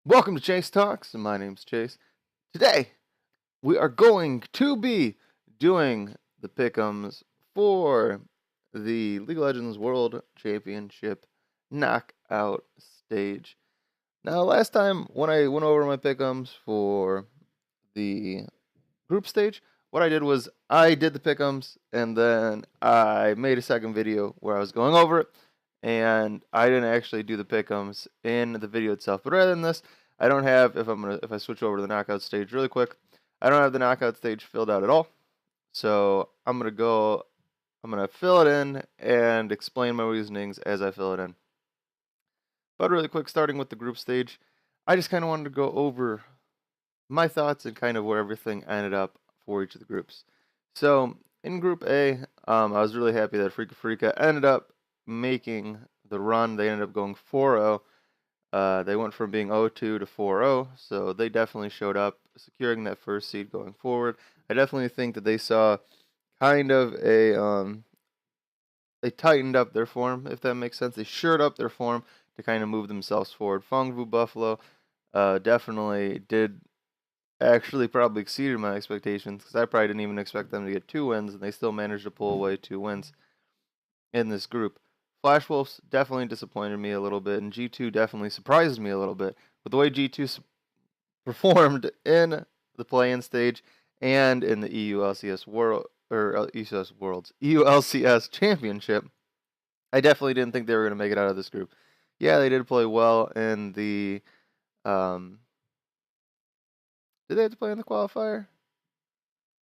Welcome to Chase Talks, and my name's Chase. Today, we are going to be doing the pick'ems for the League of Legends World Championship knockout stage. Now, last time when I went over my pick'ems for the group stage, what I did was I did the pick'ems and then I made a second video where I was going over it, and I didn't actually do the pick'ems in the video itself. But rather than this, I don't have if I switch over to the knockout stage really quick, I don't have the knockout stage filled out at all. So I'm gonna fill it in and explain my reasonings as I fill it in. But really quick, starting with the group stage, I just kind of wanted to go over my thoughts and kind of where everything ended up for each of the groups. So in Group A, I was really happy that Freaka ended up making the run. They ended up going 4-0. They went from being 0-2 to 4-0, so they definitely showed up, securing that first seed going forward. I definitely think that they saw kind of they tightened up their form, if that makes sense. They shored up their form to kind of move themselves forward. Fengvu Buffalo definitely did actually probably exceeded my expectations because I probably didn't even expect them to get 2 wins, and they still managed to pull away 2 wins in this group. Flash Wolves definitely disappointed me a little bit, and G2 definitely surprised me a little bit. But the way G2 performed in the play-in stage and in the EULCS World or EULCS Worlds EULCS Championship, I definitely didn't think they were going to make it out of this group. Yeah, they did play well in the. Did they have to play in the qualifier?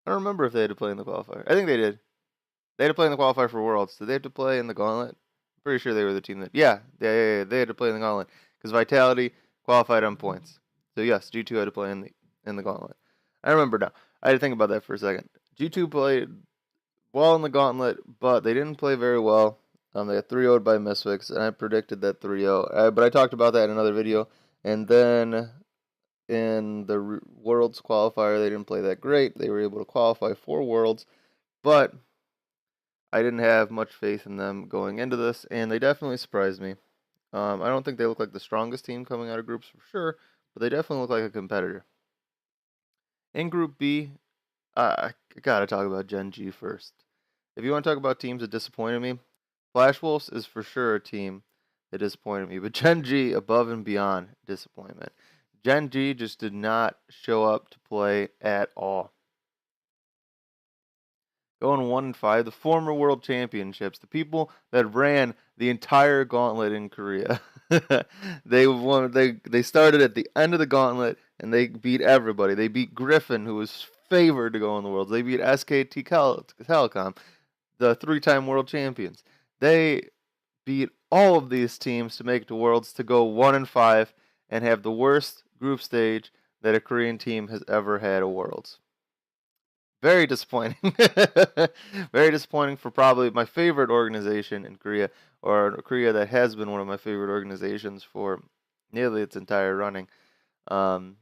I don't remember if they had to play in the qualifier. I think they did. They had to play in the qualifier for Worlds. Did they have to play in the Gauntlet? I'm pretty sure they were the team that. Yeah. They had to play in the Gauntlet because Vitality qualified on points. So yes, G2 had to play in the Gauntlet. I remember now. I had to think about that for a second. G2 played well in the Gauntlet, but they didn't play very well. They got 3-0'd by Misfix, and I predicted that 3-0. But I talked about that in another video. And then in the Worlds qualifier, they didn't play that great. They were able to qualify for Worlds, but I didn't have much faith in them going into this, and they definitely surprised me. I don't think they look like the strongest team coming out of groups for sure, but they definitely look like a competitor. In Group B, I gotta talk about Gen G first. If you want to talk about teams that disappointed me, Flash Wolves is for sure a team that disappointed me, but Gen G above and beyond disappointment. Gen G just did not show up to play at all. Going 1-5, the former world championships, the people that ran the entire gauntlet in Korea. They started at the end of the gauntlet and they beat everybody. They beat Griffin, who was favored to go in the worlds. They beat SKT Telecom, the 3-time world champions. They beat all of these teams to make it to worlds, to go 1-5 and have the worst group stage that a Korean team has ever had at worlds. Very disappointing. Very disappointing for probably my favorite organization in Korea, or Korea that has been one of my favorite organizations for nearly its entire running. Um,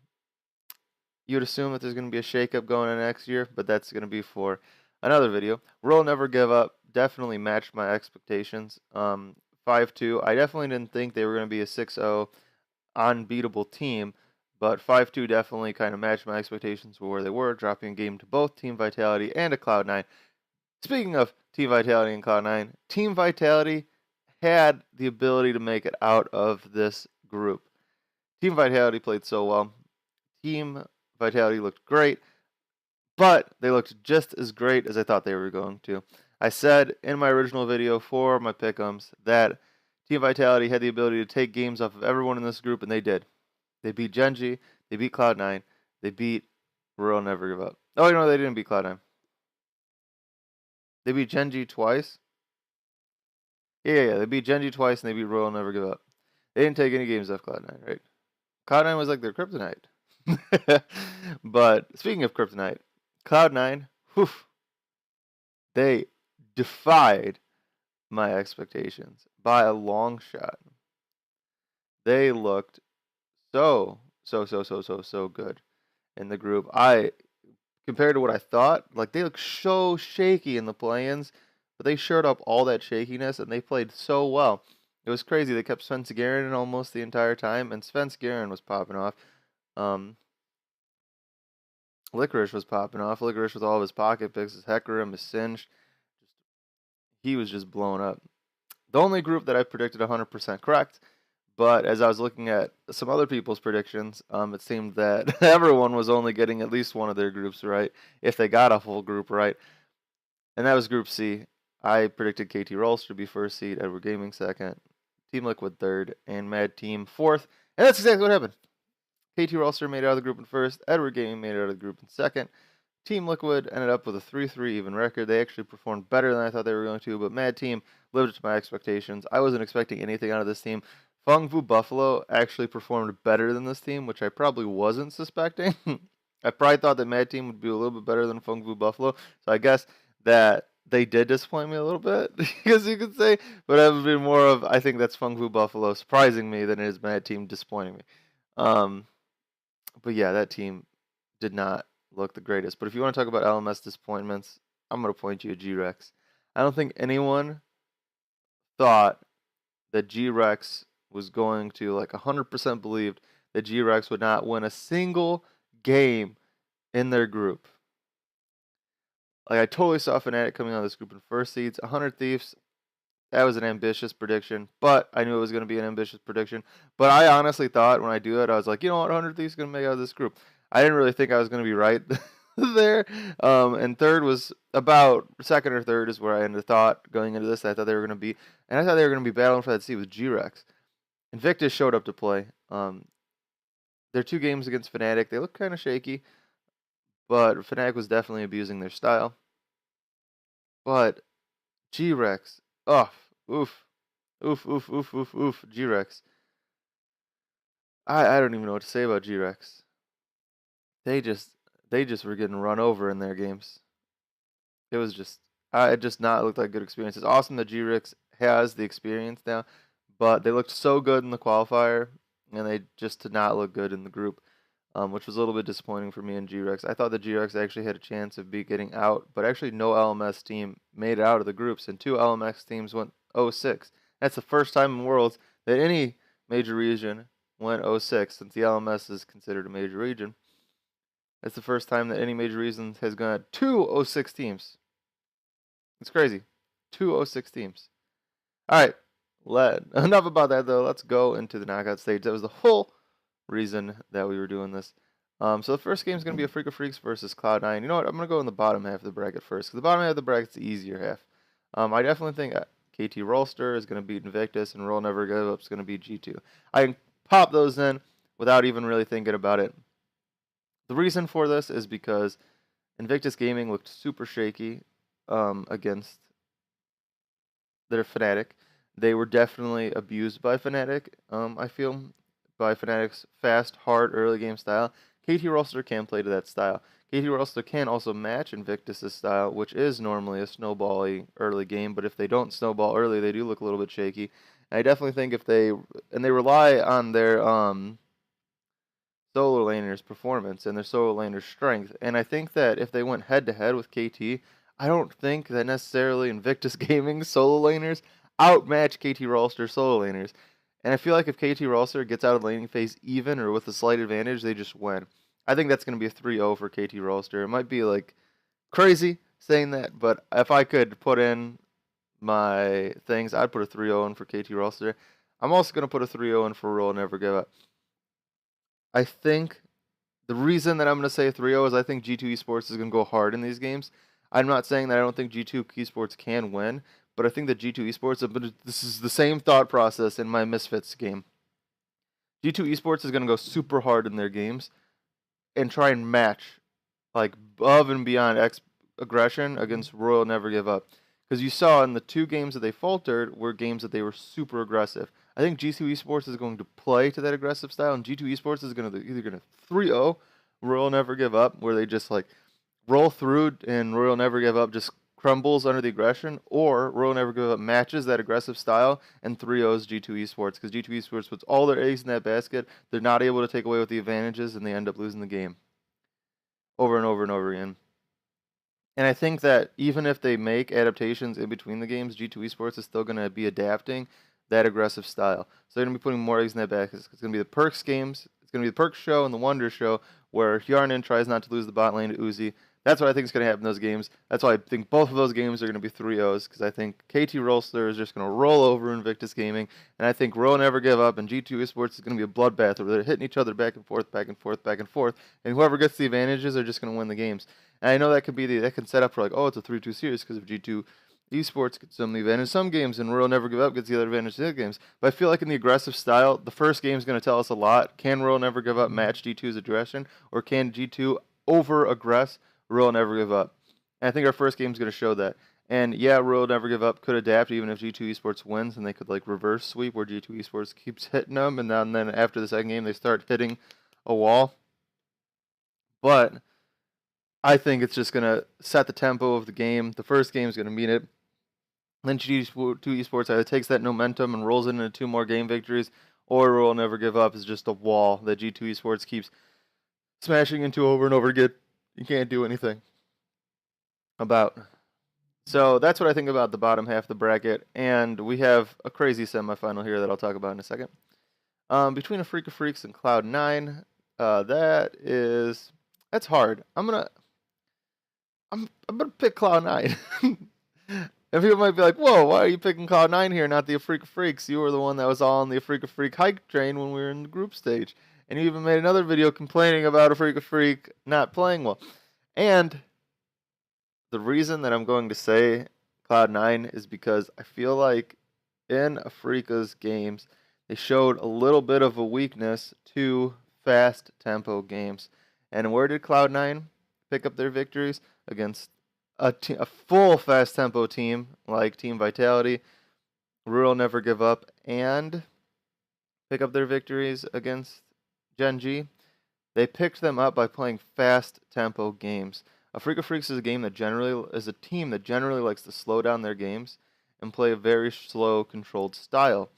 you would assume that there's going to be a shakeup going in next year, but that's going to be for another video. Roll Never Give Up definitely matched my expectations. 5-2. I definitely didn't think they were going to be a 6-0 unbeatable team, but 5-2 definitely kind of matched my expectations for where they were, dropping a game to both Team Vitality and a Cloud9. Speaking of Team Vitality and Cloud9, Team Vitality had the ability to make it out of this group. Team Vitality played so well. Team Vitality looked great, but they looked just as great as I thought they were going to. I said in my original video for my pick'ems that Team Vitality had the ability to take games off of everyone in this group, and they did. They beat Genji, they beat Cloud9, they beat Royal Never Give Up. Oh, no, they didn't beat Cloud9. They beat Genji twice. Yeah, they beat Genji twice, and they beat Royal Never Give Up. They didn't take any games off Cloud9, right? Cloud9 was like their kryptonite. But speaking of kryptonite, Cloud9, whew, they defied my expectations by a long shot. They looked so good in the group. Compared to what I thought, like they look so shaky in the play-ins, but they shored up all that shakiness and they played so well. It was crazy. They kept Sven in almost the entire time, and Sven was popping off. Um, Licorice was popping off. Licorice with all of his pocket picks, his Hecarim, his Singed. He was just blowing up. The only group that I predicted 100% correct, but as I was looking at some other people's predictions, it seemed that everyone was only getting at least one of their groups right, if they got a full group right. And that was Group C. I predicted KT Rolls to be first seed, Edward Gaming second, Team Liquid third, and Mad Team fourth. And that's exactly what happened. KT Rolster made it out of the group in first, Edward Gaming made it out of the group in second. Team Liquid ended up with a 3-3 even record. They actually performed better than I thought they were going to, but Mad Team lived up to my expectations. I wasn't expecting anything out of this team. Fung Fu Buffalo actually performed better than this team, which I probably wasn't suspecting. I probably thought that Mad Team would be a little bit better than Fung Fu Buffalo, so I guess that they did disappoint me a little bit, because you could say, but it would be more of, I think that's Fung Fu Buffalo surprising me than it is Mad Team disappointing me. But yeah, that team did not look the greatest. But if you want to talk about LMS disappointments, I'm going to point you at G-Rex. I don't think anyone thought that G-Rex was going to, like 100% believed that G-Rex would not win a single game in their group. Like, I totally saw Fnatic coming out of this group in first seeds. 100 Thieves, that was an ambitious prediction, but I knew it was going to be an ambitious prediction. But I honestly thought when I do it, I was like, you know what, 100 Thieves is going to make out of this group. I didn't really think I was going to be right there. And third was about second or third is where I ended thought going into this. I thought they were going to be, and I thought they were going to be battling for that seat with G-Rex. Invictus showed up to play. Their 2 games against Fnatic, they looked kind of shaky, but Fnatic was definitely abusing their style. But G-Rex, oof, G-Rex. I don't even know what to say about G-Rex. They just were getting run over in their games. It was just it just not looked like good experience. It's awesome that G-Rex has the experience now, but they looked so good in the qualifier, and they just did not look good in the group, which was a little bit disappointing for me and G-Rex. I thought that G-Rex actually had a chance of getting out, but actually no LMS team made it out of the groups, and 2 LMS teams went 0-6. That's the first time in Worlds that any major region went 0-6, since the LMS is considered a major region. That's the first time that any major region has gone 2 0-6 teams. It's crazy. 2 0-6 teams. All right. Enough about that, though. Let's go into the knockout stage. That was the whole reason that we were doing this. So the first game is going to be a Freak of Freaks versus Cloud9. You know what? I'm going to go in the bottom half of the bracket first, because the bottom half of the bracket is the easier half. I definitely think KT Rolster is going to beat Invictus, and Roll Never Give Up is going to beat G2. I can pop those in without even really thinking about it. The reason for this is because Invictus Gaming looked super shaky against their Fnatic. They were definitely abused by Fnatic, I feel, by Fnatic's fast, hard, early game style. KT Rolster can play to that style. KT Rolster can also match Invictus' style, which is normally a snowbally early game, but if they don't snowball early, they do look a little bit shaky. And I definitely think if they rely on their solo laner's performance and their solo laner's strength. And I think that if they went head to head with KT, I don't think that necessarily Invictus Gaming solo laners outmatch KT Rolster solo laners. And I feel like if KT Rolster gets out of laning phase even or with a slight advantage, they just win. I think that's going to be a 3-0 for KT Rolster. It might be like crazy saying that, but if I could put in my things, I'd put a 3-0 in for KT Rolster. I'm also going to put a 3-0 in for Roll Never Give Up. I think the reason that I'm going to say 3-0 is I think G2 Esports is going to go hard in these games. I'm not saying that I don't think G2 Esports can win, but I think that G2 Esports, this is the same thought process in my Misfits game. G2 Esports is going to go super hard in their games and try and match, like, above and beyond aggression against Royal Never Give Up. Because you saw in the 2 games that they faltered were games that they were super aggressive. I think G2 Esports is going to play to that aggressive style, and G2 Esports is either going to 3-0 Royal Never Give Up, where they just like roll through and Royal Never Give Up just crumbles under the aggression, or Royal Never Give Up matches that aggressive style and 3-0s G2 Esports, because G2 Esports puts all their eggs in that basket. They're not able to take away with the advantages, and they end up losing the game over and over and over again. And I think that even if they make adaptations in between the games, G2 Esports is still going to be adapting that aggressive style. So they're going to be putting more eggs in that basket. It's going to be the Perks games. It's going to be the Perks show and the Wonder show where Hjarnan tries not to lose the bot lane to Uzi. That's what I think is going to happen in those games. That's why I think both of those games are going to be 3-0s, because I think KT Rolster is just going to roll over Invictus Gaming, and I think Roll Never Give Up and G2 Esports is going to be a bloodbath where they're hitting each other back and forth, back and forth, back and forth, and whoever gets the advantages are just going to win the games. And I know that can set up for like, oh, it's a 3-2 series because if G2 Esports gets some advantage some games, and Royal Never Give Up gets the other advantage in the other games. But I feel like in the aggressive style, the first game is going to tell us a lot. Can Royal Never Give Up match G2's aggression, or can G2 over-aggress Royal Never Give Up? And I think our first game is going to show that. And yeah, Royal Never Give Up could adapt even if G2 Esports wins, and they could like reverse sweep where G2 Esports keeps hitting them, and then after the second game they start hitting a wall. But I think it's just going to set the tempo of the game. The first game is going to mean it. Then G2 Esports either takes that momentum and rolls it into 2 more game victories, or Royal Never Give Up is just a wall that G2 Esports keeps smashing into over and over again. You can't do anything about. So that's what I think about the bottom half of the bracket, and we have a crazy semifinal here that I'll talk about in a second. Between a Freak of Freaks and Cloud9, that's hard. I'm gonna pick Cloud9. And people might be like, whoa, why are you picking Cloud9 here, not the Afrika Freaks? You were the one that was all on the Afrika Freak hype train when we were in the group stage. And you even made another video complaining about Afrika Freak not playing well. And the reason that I'm going to say Cloud9 is because I feel like in Afrika's games, they showed a little bit of a weakness to fast tempo games. And where did Cloud9 pick up their victories? Against a full fast tempo team like Team Vitality, Rural Never Give Up, and pick up their victories against Gen G. They picked them up by playing fast tempo games. Afrika Freaks is a team that generally likes to slow down their games and play a very slow, controlled style.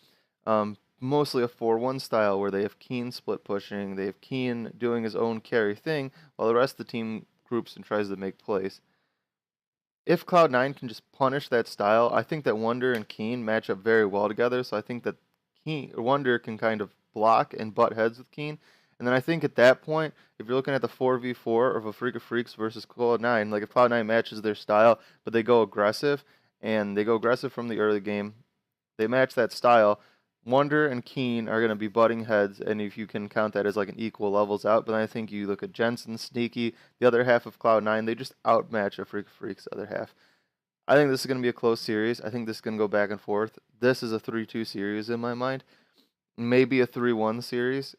Mostly a 4-1 style where they have Keen split pushing, they have Keen doing his own carry thing, while the rest of the team groups and tries to make plays. If Cloud9 can just punish that style, I think that Wonder and Keen match up very well together. So I think that Wonder can kind of block and butt heads with Keen. And then I think at that point, if you're looking at the 4v4 of Afrika Freaks versus Cloud9, like if Cloud9 matches their style, but they go aggressive, and they go aggressive from the early game, they match that style, Wonder and Keen are going to be butting heads, and if you can count that as like an equal levels out, but I think you look at Jensen, Sneaky, the other half of Cloud9, they just outmatch Afrika Freaks' other half. I think this is going to be a close series. I think this is going to go back and forth. This is a 3-2 series in my mind. Maybe a 3-1 series,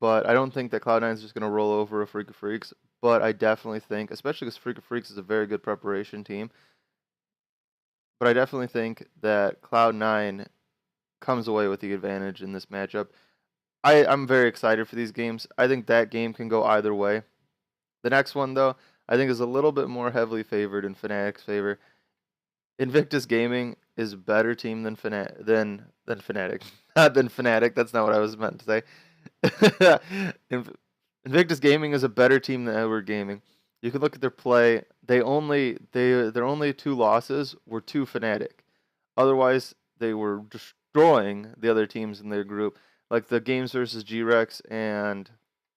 but I don't think that Cloud9 is just going to roll over Afrika Freaks, but I definitely think, especially because Afrika Freaks is a very good preparation team, but I definitely think that Cloud9 comes away with the advantage in this matchup. I'm very excited for these games. I think that game can go either way. The next one, though, I think is a little bit more heavily favored in Fnatic's favor. Invictus Gaming is a better team than Fnatic. Not than Fnatic, that's not what I was meant to say. Invictus Gaming is a better team than Edward Gaming. You can look at their play. Their only 2 losses were to Fnatic. Otherwise, they were destroying the other teams in their group. Like the games versus G-Rex and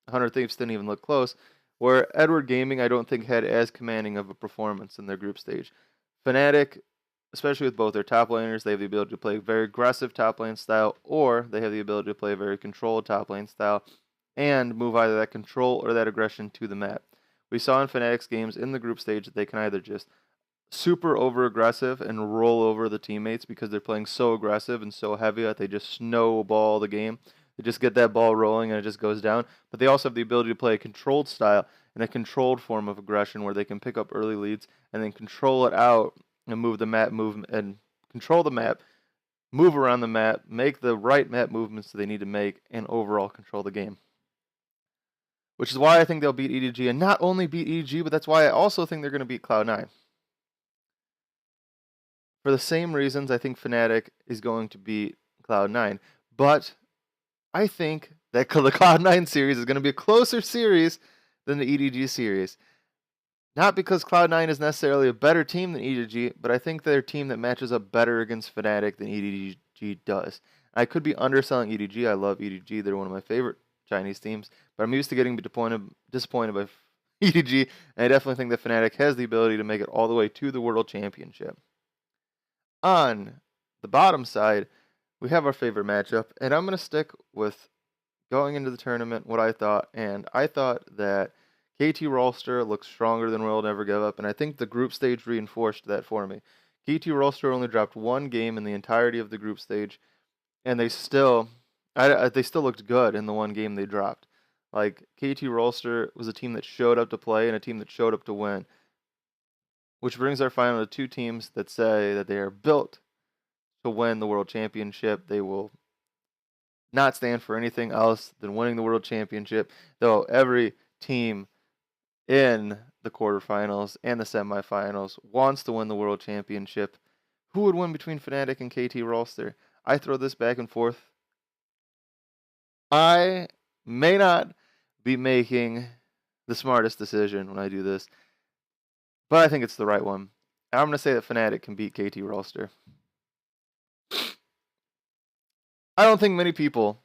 100 Thieves didn't even look close. Where Edward Gaming, I don't think, had as commanding of a performance in their group stage. Fnatic, especially with both their top laners, they have the ability to play a very aggressive top lane style, or they have the ability to play a very controlled top lane style and move either that control or that aggression to the map. We saw in Fnatic's games in the group stage that they can either just super over aggressive and roll over the teammates because they're playing so aggressive and so heavy that they just snowball the game. They just get that ball rolling and it just goes down. But they also have the ability to play a controlled style and a controlled form of aggression where they can pick up early leads and then control it out and move and control the map, move around the map, make the right map movements that they need to make, and overall control the game. Which is why I think they'll beat EDG, and not only beat EDG, but that's why I also think they're going to beat Cloud9. For the same reasons, I think Fnatic is going to beat Cloud9. But I think that the Cloud9 series is going to be a closer series than the EDG series. Not because Cloud9 is necessarily a better team than EDG, but I think they're a team that matches up better against Fnatic than EDG EDG does. I could be underselling EDG. I love EDG. They're one of my favorite Chinese teams, but I'm used to getting disappointed by EDG, and I definitely think that Fnatic has the ability to make it all the way to the World Championship. On the bottom side, we have our favorite matchup, and I'm going to stick with going into the tournament what I thought, and I thought that KT Rolster looks stronger than World Never Give Up, and I think the group stage reinforced that for me. KT Rolster only dropped one game in the entirety of the group stage, and they still looked good in the one game they dropped. Like, KT Rolster was a team that showed up to play and a team that showed up to win, which brings our final to two teams that say that they are built to win the World Championship. They will not stand for anything else than winning the World Championship, though every team in the quarterfinals and the semifinals wants to win the World Championship. Who would win between Fnatic and KT Rolster? I throw this back and forth. I may not be making the smartest decision when I do this, but I think it's the right one. I'm going to say that Fnatic can beat KT Rolster. I don't think many people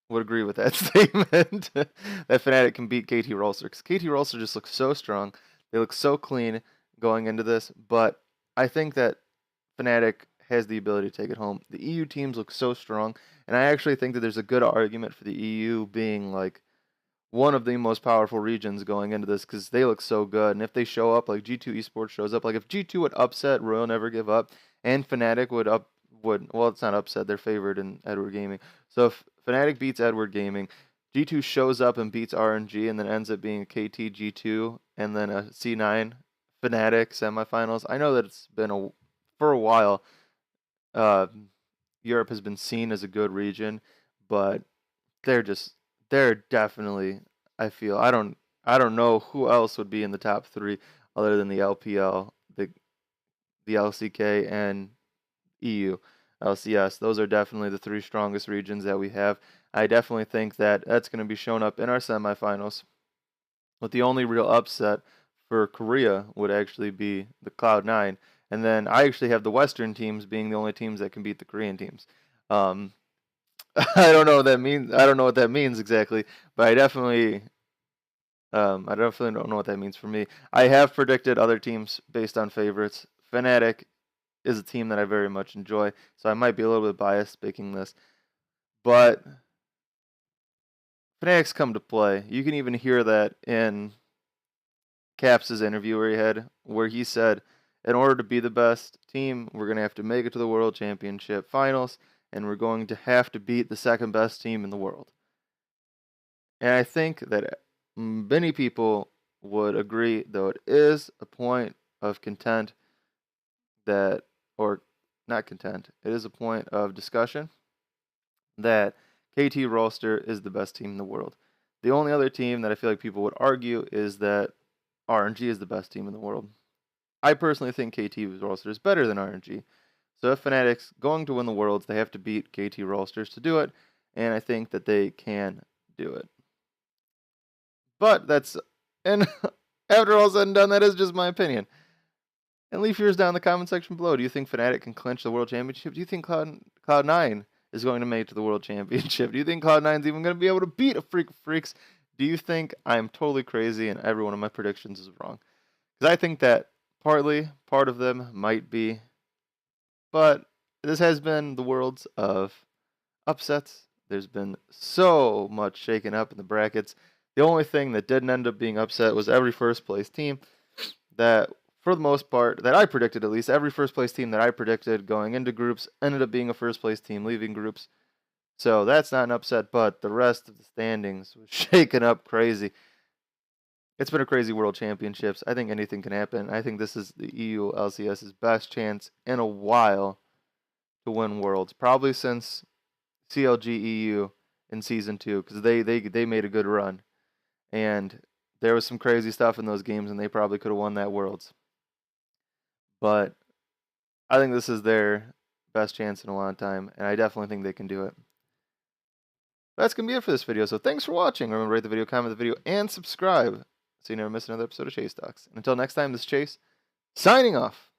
would agree with that statement, that Fnatic can beat KT Rolster, because KT Rolster just looks so strong. They look so clean going into this, but I think that Fnatic has the ability to take it home. The EU teams look so strong, and I actually think that there's a good argument for the EU being like one of the most powerful regions going into this, because they look so good. And if they show up, like G2 Esports shows up, like if G2 would upset Royal Never Give Up, and Fnatic well, it's not upset, they're favored in Edward Gaming. So if Fnatic beats Edward Gaming, G2 shows up and beats RNG, and then ends up being a KT G2 and then a C9 Fnatic semifinals. I know that it's been for a while. Europe has been seen as a good region, but they're definitely, I feel, I don't know who else would be in the top three other than the LPL, the LCK, and EU, LCS. Those are definitely the three strongest regions that we have. I definitely think that that's going to be shown up in our semifinals, with the only real upset for Korea would actually be the Cloud9. And then I actually have the Western teams being the only teams that can beat the Korean teams. I don't know what that means. I don't know what that means exactly, but I definitely don't know what that means for me. I have predicted other teams based on favorites. Fnatic is a team that I very much enjoy, so I might be a little bit biased picking this, but Fnatic's come to play. You can even hear that in Caps' interview where he said, in order to be the best team, we're going to have to make it to the World Championship Finals, and we're going to have to beat the second best team in the world. And I think that many people would agree, though it is a point of content that, or not content, it is a point of discussion that KT Rolster is the best team in the world. The only other team that I feel like people would argue is that RNG is the best team in the world. I personally think KT Rolster is better than RNG. So if Fnatic's going to win the Worlds, they have to beat KT Rolsters to do it, and I think that they can do it. But and after all said and done, that is just my opinion. And leave yours down in the comment section below. Do you think Fnatic can clinch the World Championship? Do you think Cloud9 is going to make it to the World Championship? Do you think Cloud9 is even going to be able to beat a Freak of Freaks? Do you think I'm totally crazy and every one of my predictions is wrong? Because I think that part of them might be. But this has been the Worlds of upsets. There's been so much shaken up in the brackets. The only thing that didn't end up being upset was every first place team that, for the most part, that I predicted at least, every first place team that I predicted going into groups ended up being a first place team leaving groups. So that's not an upset, but the rest of the standings was shaken up crazy. It's been a crazy World Championships. I think anything can happen. I think this is the EU LCS's best chance in a while to win Worlds, probably since CLG EU in Season 2, because they made a good run. And there was some crazy stuff in those games, and they probably could have won that Worlds. But I think this is their best chance in a long time, and I definitely think they can do it. That's going to be it for this video, so thanks for watching. Remember to rate the video, comment the video, and subscribe so you never miss another episode of Chase Talks. And until next time, this is Chase, signing off.